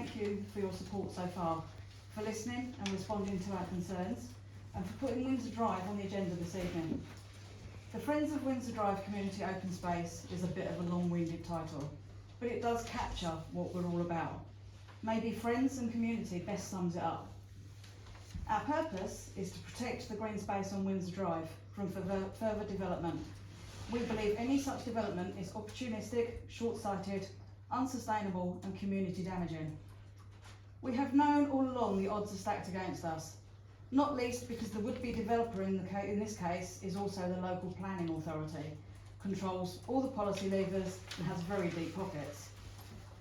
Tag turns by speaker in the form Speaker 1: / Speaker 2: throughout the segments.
Speaker 1: thank you for your support so far, for listening and responding to our concerns, and for putting Windsor Drive on the agenda this evening. The Friends of Windsor Drive Community Open Space is a bit of a long-winded title, but it does capture what we're all about. Maybe friends and community best sums it up. Our purpose is to protect the green space on Windsor Drive from further development. We believe any such development is opportunistic, short-sighted, unsustainable and community damaging. We have known all along the odds are stacked against us, not least because the would-be developer in this case is also the local planning authority, controls all the policy levers and has very deep pockets.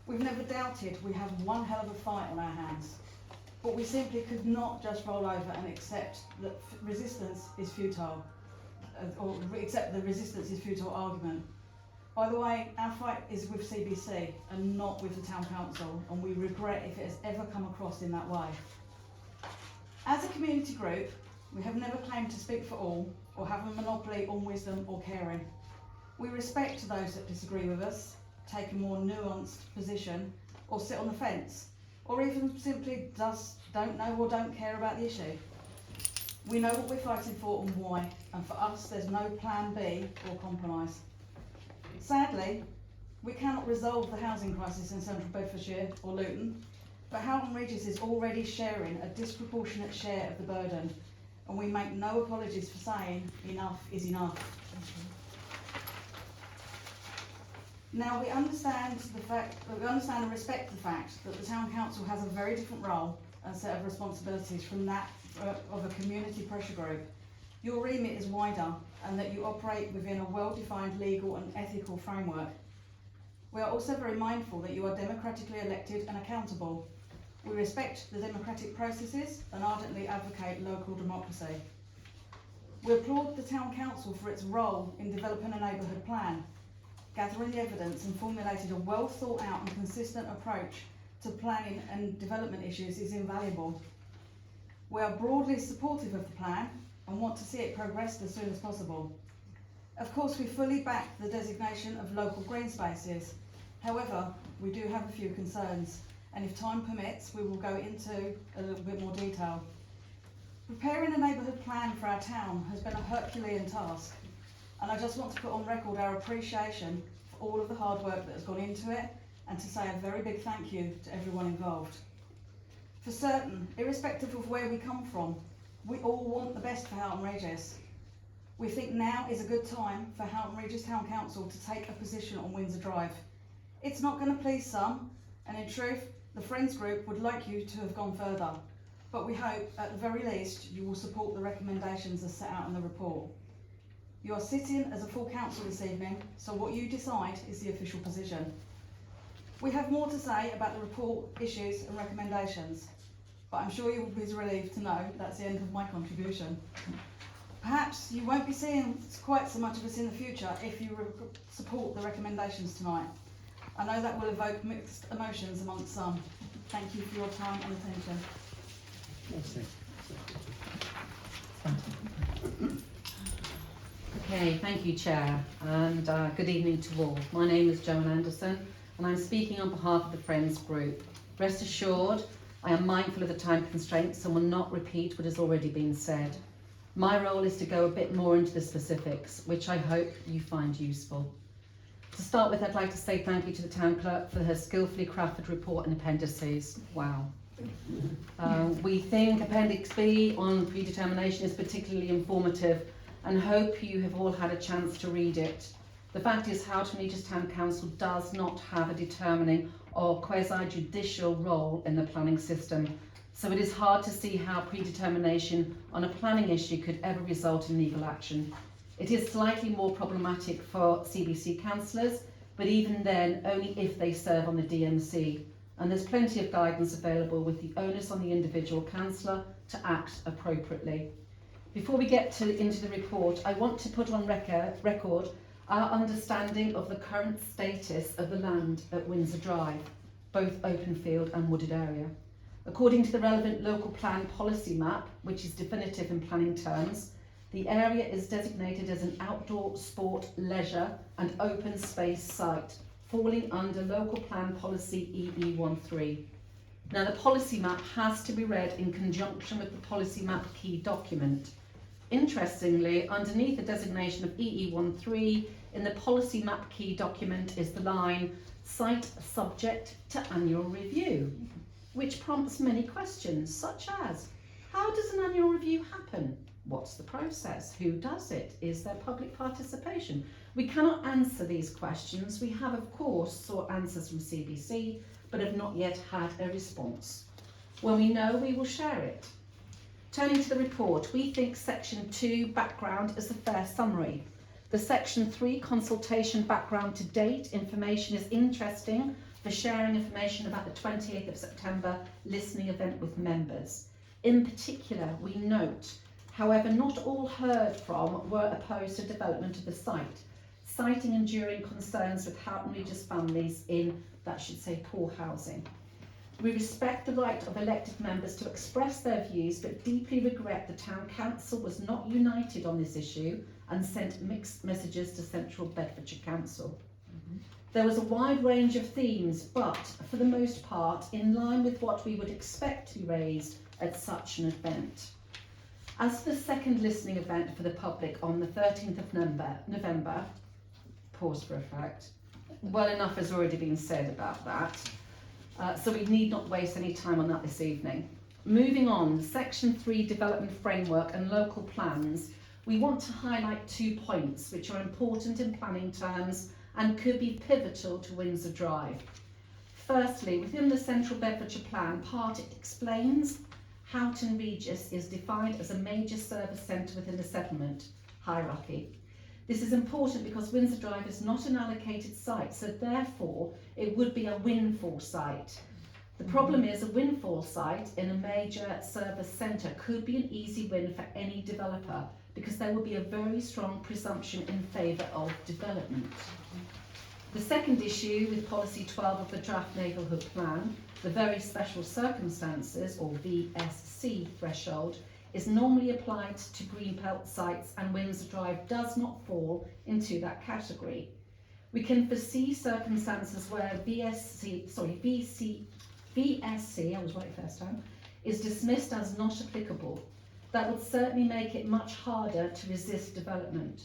Speaker 1: We've never doubted we have one hell of a fight on our hands, but we simply could not just roll over and accept that resistance is futile, or accept the resistance is futile argument. By the way, our fight is with CBC and not with the Town Council, and we regret if it has ever come across in that way. As a community group, we have never claimed to speak for all or have a monopoly on wisdom or caring. We respect those that disagree with us, take a more nuanced position, or sit on the fence, or even simply just don't know or don't care about the issue. We know what we're fighting for and why, and for us there's no plan B or compromise. Sadly, we cannot resolve the housing crisis in Central Bedfordshire or Luton, but Houghton Regis is already sharing a disproportionate share of the burden, and we make no apologies for saying enough is enough. Now we understand and respect the fact that the Town Council has a very different role and set of responsibilities from that of a community pressure group. Your remit is wider, and that you operate within a well-defined legal and ethical framework. We are also very mindful that you are democratically elected and accountable. We respect the democratic processes and ardently advocate local democracy. We applaud the Town Council for its role in developing a neighbourhood plan. Gathering the evidence and formulating a well thought out and consistent approach to planning and development issues is invaluable. We are broadly supportive of the plan and want to see it progressed as soon as possible. Of course, we fully back the designation of local green spaces. However, we do have a few concerns, and if time permits, we will go into a little bit more detail. Preparing a neighbourhood plan for our town has been a Herculean task, and I just want to put on record our appreciation for all of the hard work that has gone into it, and to say a very big thank you to everyone involved. For certain, irrespective of where we come from, we all want the best for Houghton Regis. We think now is a good time for Houghton Regis Town Council to take a position on Windsor Drive. It's not going to please some, and in truth, the Friends Group would like you to have gone further, but we hope at the very least you will support the recommendations as set out in the report. You are sitting as a full council this evening, so what you decide is the official position. We have more to say about the report, issues and recommendations, but I'm sure you will be relieved to know that's the end of my contribution. Perhaps you won't be seeing quite so much of us in the future if you support the recommendations tonight. I know that will evoke mixed emotions amongst some. Thank you for your time and attention.
Speaker 2: Okay, thank you, Chair, and good evening to all. My name is Joan Anderson, and I'm speaking on behalf of the Friends Group. Rest assured, I am mindful of the time constraints and will not repeat what has already been said. My role is to go a bit more into the specifics, which I hope you find useful. To start with, I'd like to say thank you to the Town Clerk for her skillfully crafted report and appendices. Wow. We think Appendix B on predetermination is particularly informative and hope you have all had a chance to read it. The fact is, Houghton Regis Town Council does not have a determining or quasi-judicial role in the planning system, so it is hard to see how predetermination on a planning issue could ever result in legal action. It is slightly more problematic for CBC councillors, but even then only if they serve on the DMC, and there's plenty of guidance available with the onus on the individual councillor to act appropriately. Before we get into the report, I want to put on record our understanding of the current status of the land at Windsor Drive, both open field and wooded area. According to the relevant local plan policy map, which is definitive in planning terms, the area is designated as an outdoor sport, leisure and open space site, falling under local plan policy EE13. Now, the policy map has to be read in conjunction with the policy map key document. Interestingly, underneath the designation of EE13 in the policy map key document is the line, "Site subject to annual review," which prompts many questions, such as, how does an annual review happen? What's the process? Who does it? Is there public participation? We cannot answer these questions. We have, of course, sought answers from CBC, but have not yet had a response. When we know, we will share it. Turning to the report, we think Section 2, background, is a fair summary. The Section 3, consultation background to date information is interesting for sharing information about the 28th of September listening event with members. In particular, we note, however, not all heard from were opposed to development of the site, citing enduring concerns with Houghton Regis families in, that should say, poor housing. We respect the right of elected members to express their views, but deeply regret the Town Council was not united on this issue and sent mixed messages to Central Bedfordshire Council. There was a wide range of themes, but for the most part, in line with what we would expect to be raised at such an event. As for the second listening event for the public on the 13th of November, pause for effect, well enough has already been said about that. So we need not waste any time on that this evening. Moving on, Section 3 Development Framework and Local Plans, we want to highlight 2 points which are important in planning terms and could be pivotal to Windsor Drive. Firstly, within the Central Bedfordshire Plan, part it explains Houghton Regis is defined as a major service centre within the settlement hierarchy. This is important because Windsor Drive is not an allocated site, so therefore it would be a windfall site. The problem is a windfall site in a major service centre could be an easy win for any developer because there will be a very strong presumption in favour of development. The second issue with Policy 12 of the Draft Neighbourhood Plan, the Very Special Circumstances, or VSC threshold, is normally applied to greenbelt sites, and Windsor Drive does not fall into that category. We can foresee circumstances where VSC, I was right first time, is dismissed as not applicable. That would certainly make it much harder to resist development.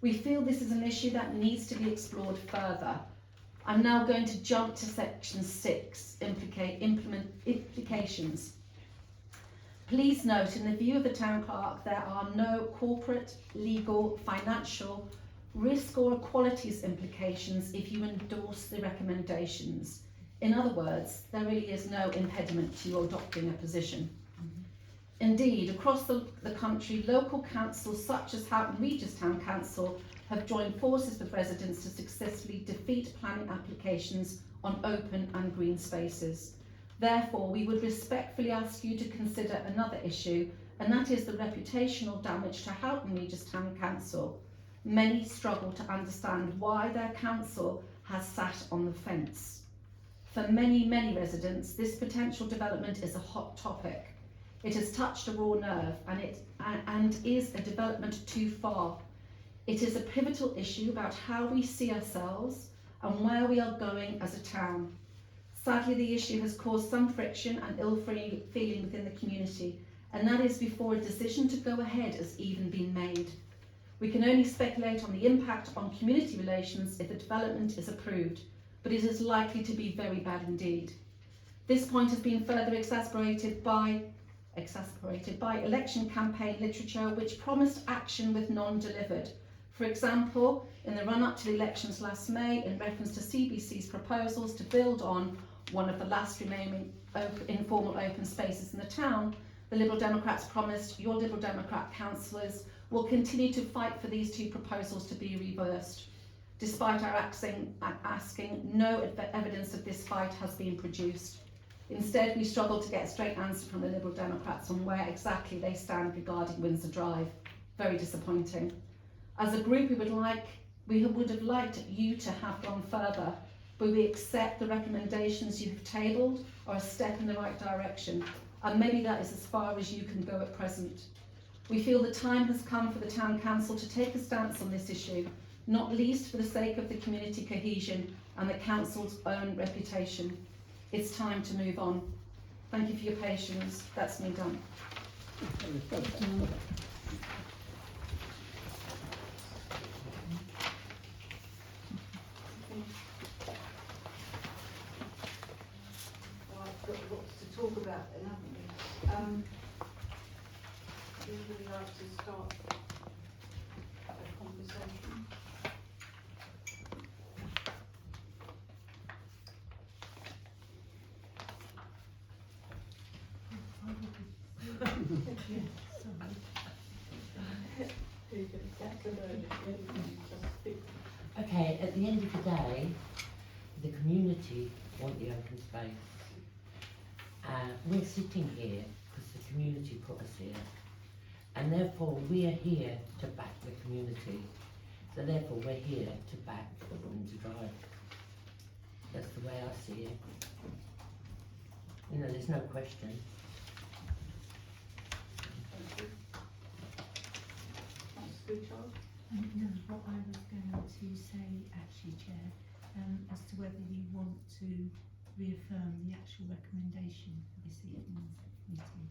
Speaker 2: We feel this is an issue that needs to be explored further. I'm now going to jump to Section 6, implications. Please note, in the view of the Town Clerk, there are no corporate, legal, financial, risk or equalities implications if you endorse the recommendations. In other words, there really is no impediment to you adopting a position. Indeed, across the country, local councils such as Houghton Regis Town Council have joined forces with residents to successfully defeat planning applications on open and green spaces. Therefore, we would respectfully ask you to consider another issue, and that is the reputational damage to Houghton Regis Town Council. Many struggle to understand why their council has sat on the fence. For many, many residents, this potential development is a hot topic. It has touched a raw nerve and is a development too far. It is a pivotal issue about how we see ourselves and where we are going as a town. Sadly, the issue has caused some friction and ill feeling within the community, and that is before a decision to go ahead has even been made. We can only speculate on the impact on community relations if the development is approved, but it is likely to be very bad indeed. This point has been further exasperated by election campaign literature which promised action with non-delivered. For example, in the run-up to the elections last May, in reference to CBC's proposals to build on one of the last remaining informal open spaces in the town, the Liberal Democrats promised your Liberal Democrat councillors will continue to fight for these 2 proposals to be reversed. Despite our asking, no evidence of this fight has been produced. Instead, we struggle to get a straight answer from the Liberal Democrats on where exactly they stand regarding Windsor Drive. Very disappointing. As a group, we would have liked you to have gone further, but we accept the recommendations you have tabled are a step in the right direction, and maybe that is as far as you can go at present. We feel the time has come for the Town Council to take a stance on this issue, not least for the sake of the community cohesion and the Council's own reputation. It's time to move on. Thank you for your patience. That's me done.
Speaker 1: Well, I've got lots to talk about then, haven't we? Would anybody like to start a conversation?
Speaker 3: Okay, at the end of the day, the community want the open space. We're sitting here because the community put us here, and therefore we are here to back the community. So therefore we're here to back Windsor Drive. That's the way I see it. You know, there's no question.
Speaker 4: No, what I was going to say actually, Chair, as to whether you want to reaffirm the actual recommendation for this evening's meeting.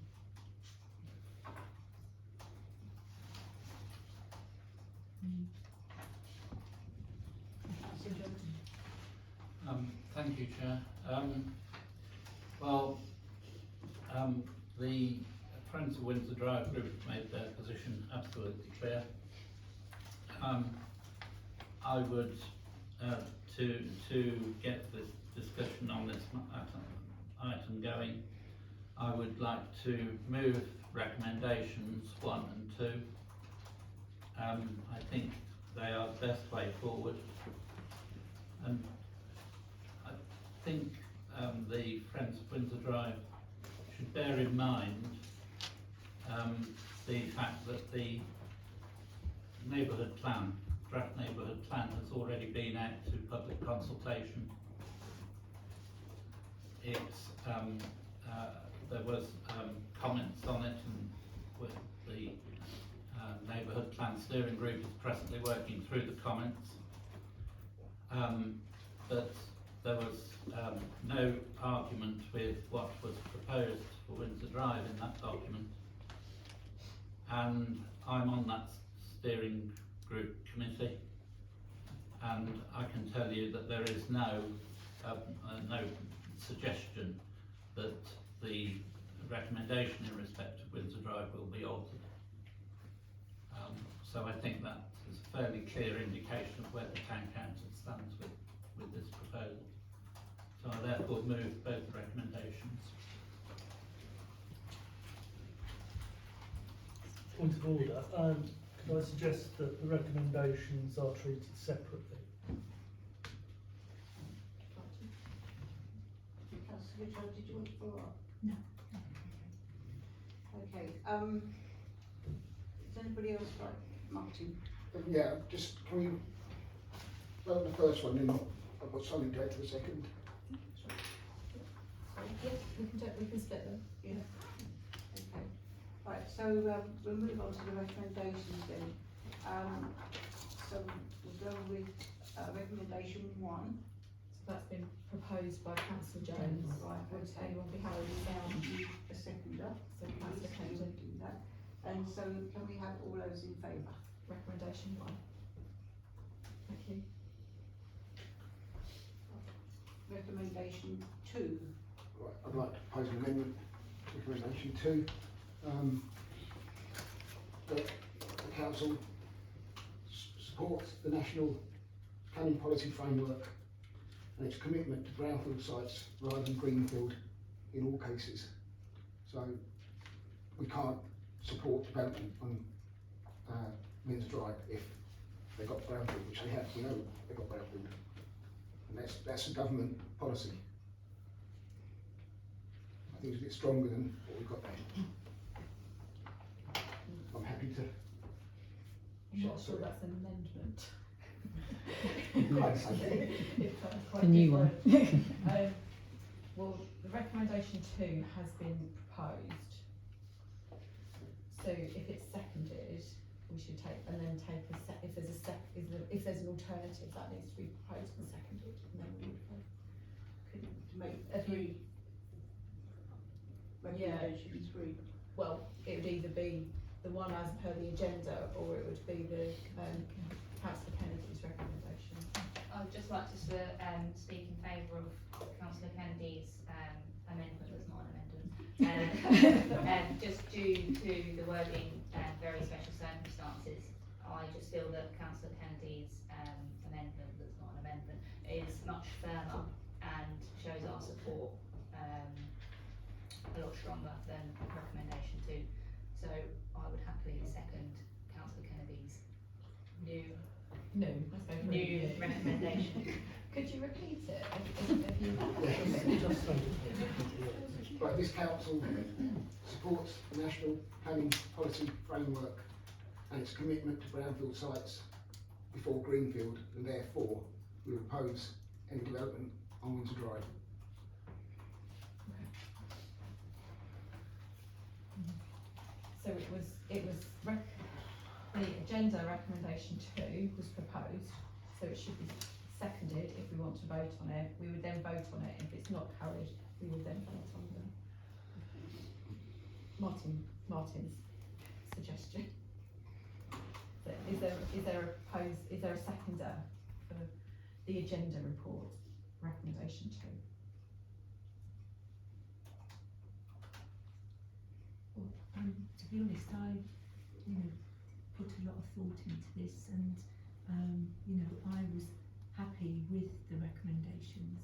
Speaker 5: Thank you, Chair. The Friends of Windsor Drive group made their position absolutely clear. I would, to get the discussion on this item going, I would like to move recommendations 1 and 2. I think they are the best way forward. And I think the Friends of Windsor Drive should bear in mind the fact that the neighbourhood plan, draft neighbourhood plan, has already been out to public consultation. It's there was comments on it, and with the neighbourhood plan steering group is presently working through the comments. But there was no argument with what was proposed for Windsor Drive in that document, and I'm on that steering group committee, and I can tell you that there is no suggestion that the recommendation in respect of Windsor Drive will be altered. So I think that is a fairly clear indication of where the Town Council stands with this proposal. So I therefore move both recommendations.
Speaker 6: Point of order. Could I suggest that the recommendations are treated separately?
Speaker 1: Councillor Richard, did you want to follow up?
Speaker 4: No.
Speaker 1: Okay, does anybody else like Martin?
Speaker 7: Yeah, just can we vote the first one, then I've got something to add to the second.
Speaker 8: Yes, we can split them.
Speaker 1: Yeah. Okay. Right, so we'll move on to the recommendations then. So we'll go with recommendation 1.
Speaker 8: So that's been proposed by Councillor Jones.
Speaker 1: Right,
Speaker 8: Would
Speaker 1: okay.
Speaker 8: anyone be happy with that?
Speaker 1: A seconder.
Speaker 8: So Councillor
Speaker 1: Please
Speaker 8: Kennedy,
Speaker 1: do that. And so can we have all those in favour?
Speaker 8: recommendation 1. Thank you.
Speaker 1: Recommendation 2.
Speaker 7: Right, I'd like to propose an amendment to recommendation 2. That the council supports the national planning policy framework and its commitment to brownfield sites rather than greenfield in all cases. So we can't support development on Windsor Drive if they've got brownfield, which they have. We know they've got brownfield, and that's a government policy. I think it's a bit stronger than what we've got there. I'm happy to.
Speaker 8: I'm not sure that's an amendment.
Speaker 7: Quite something.
Speaker 2: A new one.
Speaker 8: Well, the recommendation 2 has been proposed. So if it's seconded, we should take, and then take a sec, if there's an alternative that needs to be proposed and seconded, and then we would vote.
Speaker 1: To make
Speaker 8: Have you- recommendation three? Well, it would either be the one as per the agenda, or it would be the Councillor Kennedy's recommendation.
Speaker 9: I'd just like to speak in favour of Councillor Kennedy's amendment, that's not an amendment, just due to the wording, very special circumstances. I just feel that Councillor Kennedy's amendment, that's not an amendment, is much firmer and shows our support a lot stronger than recommendation 2. So I would happily second Councillor Kennedy's new recommendation.
Speaker 8: Could you repeat it?
Speaker 7: Right, this council supports the National Planning Policy Framework and its commitment to brownfield sites before greenfield, and therefore we oppose any development on Windsor Drive.
Speaker 8: So it was the agenda recommendation 2 was proposed, so it should be seconded if we want to vote on it. We would then vote on it. If it's not carried, we would then vote on Martin's suggestion. So is there a seconder for the agenda report recommendation 2?
Speaker 4: Well, to be honest, I put a lot of thought into this, and I was happy with the recommendations.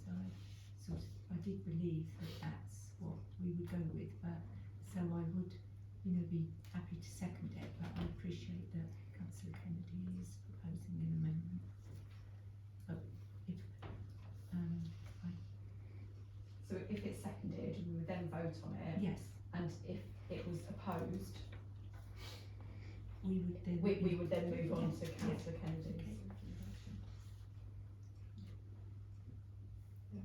Speaker 4: I did believe that that's what we would go with, but so I would be happy to second it, but I appreciate that Councillor Kennedy is proposing an amendment. But
Speaker 8: if it's seconded, we would then vote on it.
Speaker 4: yes,
Speaker 8: And if it was opposed,
Speaker 4: we would then
Speaker 8: we would then move on to
Speaker 4: Yes,
Speaker 8: Councillor Kennedy's.
Speaker 4: okay.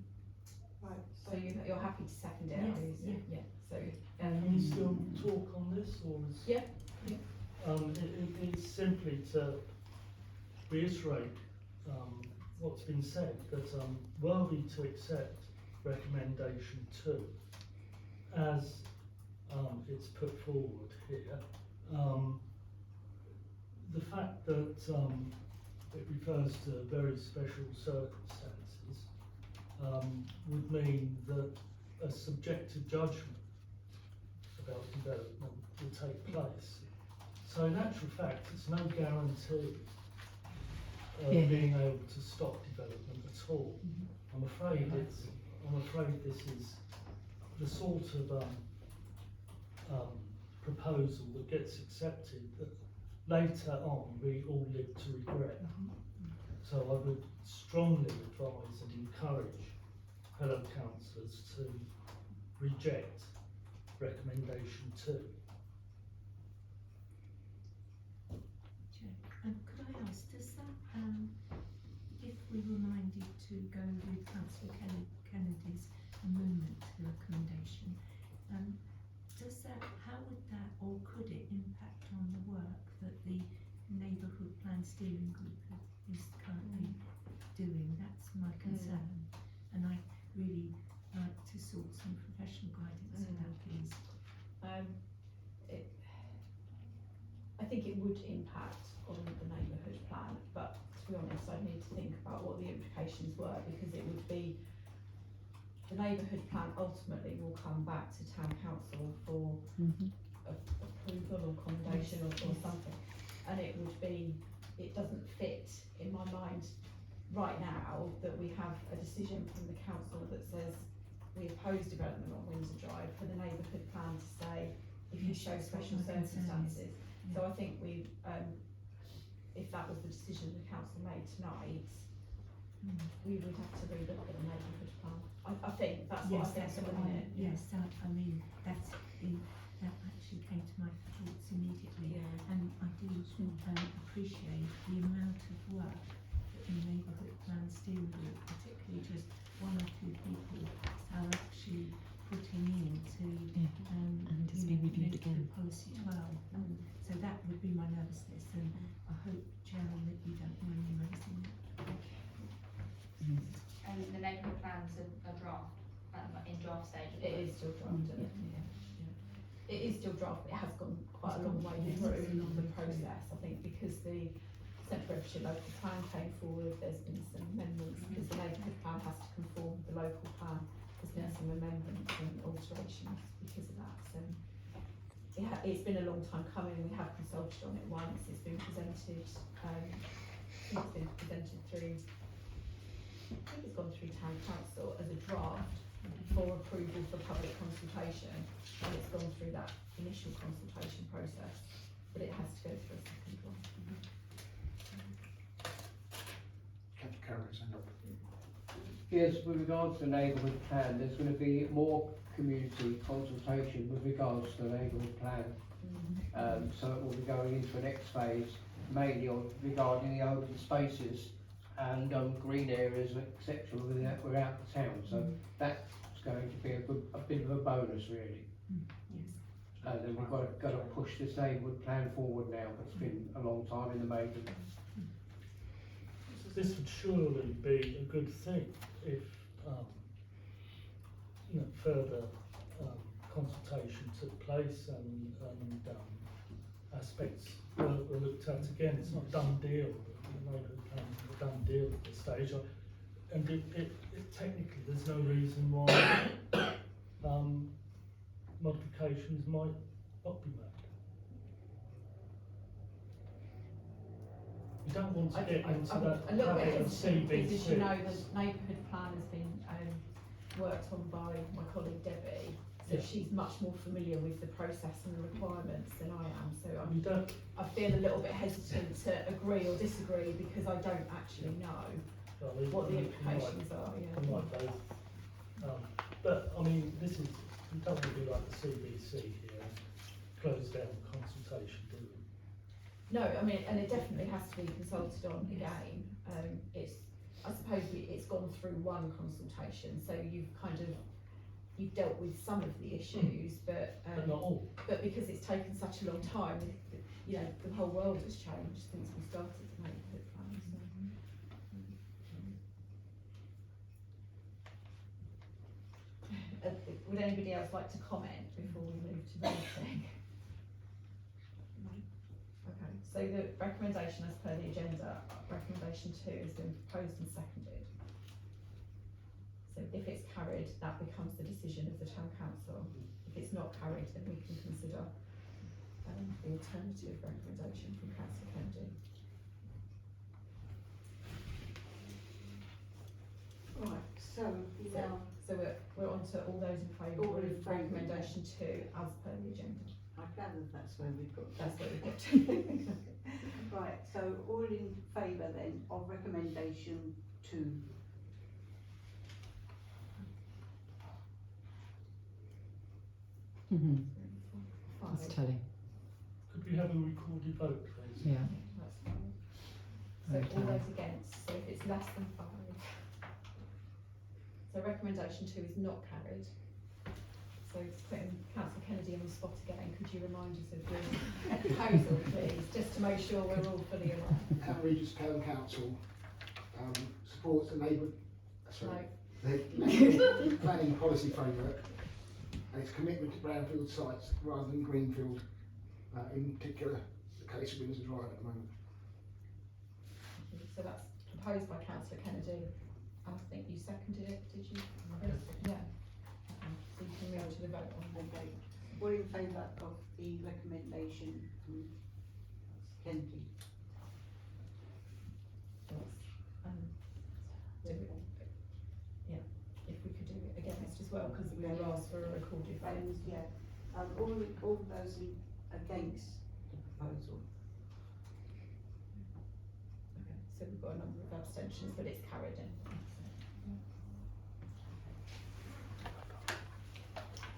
Speaker 1: Right,
Speaker 8: So you're happy to second it?
Speaker 4: Yes,
Speaker 8: are you?
Speaker 4: yeah.
Speaker 8: Yeah. So
Speaker 6: Can we still talk on this, or is?
Speaker 8: Yeah, yeah.
Speaker 6: It's simply to reiterate what's been said, that were we to accept recommendation 2 as it's put forward here, the fact that it refers to very special circumstances would mean that a subjective judgment about development will take place. So in actual fact, it's no guarantee of being able to stop development at all. I'm afraid this is the sort of proposal that gets accepted that later on we all live to regret. So I would strongly advise and encourage fellow councillors to reject recommendation 2.
Speaker 4: Could I ask, does that, if we were minded to go with Councillor Kennedy's amendment to the recommendation, does that, how would that, or could it impact on the work that the neighbourhood plan steering group is currently doing? That's my concern, and I really like to sought some professional guidance for that, please.
Speaker 8: I think it would impact on the neighbourhood plan, but to be honest, I'd need to think about what the implications were, because it would be, the neighbourhood plan ultimately will come back to town council for approval or commendation or something, and it would be, it doesn't fit in my mind right now that we have a decision from the council that says we oppose development on Windsor Drive, for the neighbourhood plan to say if you show special circumstances. So I think we, if that was the decision the council made tonight, we would have to relook at the neighbourhood plan. I think that's what I think at the minute.
Speaker 4: Yes, that actually came to my thoughts immediately.
Speaker 8: Yeah.
Speaker 4: And I do appreciate the amount of work that the neighbourhood plan steering group, particularly just 1 or 2 people, are actually putting in to
Speaker 2: and it's been reviewed
Speaker 4: make
Speaker 2: again.
Speaker 4: the policy well. So that would be my nervousness, and I hope, Sharon, that you don't mind me raising that.
Speaker 9: And the neighbourhood plan's a draft, in draft stage.
Speaker 8: It is still drafted. it is still draft, but it has gone quite a long way through the process, I think, because the Central Bedfordshire local plan came forward, there's been some amendments, because the neighbourhood plan has to conform with the local plan, there's been some amendments and alterations because of that, so. It's been a long time coming, we have consulted on it once, it's been presented, through, I think it's gone through Town Council as a draft for approval for public consultation, and it's gone through that initial consultation process, but it has to go through a second one.
Speaker 7: Councillor Carroll's hand up.
Speaker 10: Yes, with regards to the neighbourhood plan, there's going to be more community consultation with regards to the neighbourhood plan. So it will be going into the next phase, mainly on regarding the open spaces and green areas, etc. Without the town. So that's going to be a bit of a bonus, really. And then we've got to push this neighbourhood plan forward now. It's been a long time in the making.
Speaker 6: This would surely be a good thing if further consultation took place and aspects were looked at again. It's not a done deal. The neighbourhood plan is a done deal at this stage. And it technically, there's no reason why modifications might not be made. You don't want to get into that
Speaker 8: a little bit
Speaker 6: habit of
Speaker 8: hesitant because,
Speaker 6: CB6.
Speaker 8: you know, the neighbourhood plan has been worked on by my colleague Debbie, so
Speaker 6: Yeah.
Speaker 8: she's much more familiar with the process and the requirements than I am, so
Speaker 6: You don't,
Speaker 8: I feel a little bit hesitant to agree or disagree because I don't actually know what the implications are, yeah.
Speaker 6: you might both. But I mean, this is, we don't want to be like the CBC here and close down consultation, do we?
Speaker 8: No, I mean, and it definitely has to be consulted on again. I suppose it's gone through one consultation, so you've dealt with some of the issues, but
Speaker 6: But not all.
Speaker 8: but because it's taken such a long time, you know, the whole world has changed since we started the neighbourhood plan. So. Would anybody else like to comment before we move to voting? Okay, so the recommendation as per the agenda, recommendation 2 has been proposed and seconded. So if it's carried, that becomes the decision of the Town Council. If it's not carried, then we can consider the alternative recommendation from Councillor Kennedy.
Speaker 11: Right, so now
Speaker 8: So we're on to all those in favour
Speaker 11: All in
Speaker 8: of
Speaker 11: favour,
Speaker 8: recommendation 2 as per the agenda.
Speaker 11: I gather that's where we've got.
Speaker 8: That's what we've got to.
Speaker 11: Right, so all in favour then of recommendation 2.
Speaker 2: That's telling.
Speaker 6: Could we have a recorded vote, please?
Speaker 2: Yeah.
Speaker 8: That's fine. So
Speaker 2: Okay.
Speaker 8: all those against, so if it's less than 5. So recommendation 2 is not carried. So putting Councillor Kennedy on the spot again, could you remind us of your proposal, please, just to make sure we're all fully aware?
Speaker 7: Houghton Regis Town Council supports the neighbourhood planning policy framework and its commitment to brownfield sites rather than greenfield, in particular the case of Windsor Drive at the moment.
Speaker 8: So that's proposed by Councillor Kennedy. I think you seconded it, did you?
Speaker 6: Yes.
Speaker 8: Yeah. Okay. So you can move to the vote on that.
Speaker 11: Okay, all in favour of the recommendation from Kennedy?
Speaker 8: If we could do it against as well, because we were asked for a recorded vote.
Speaker 11: Yeah, all those against the proposal?
Speaker 8: Okay, so we've got a number of abstentions, but it's carried in.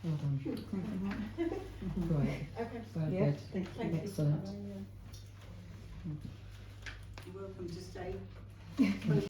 Speaker 2: Well done. Great.
Speaker 8: Okay.
Speaker 2: Very
Speaker 11: Yeah,
Speaker 2: good.
Speaker 11: thank you.
Speaker 2: Excellent.
Speaker 11: You're welcome to stay.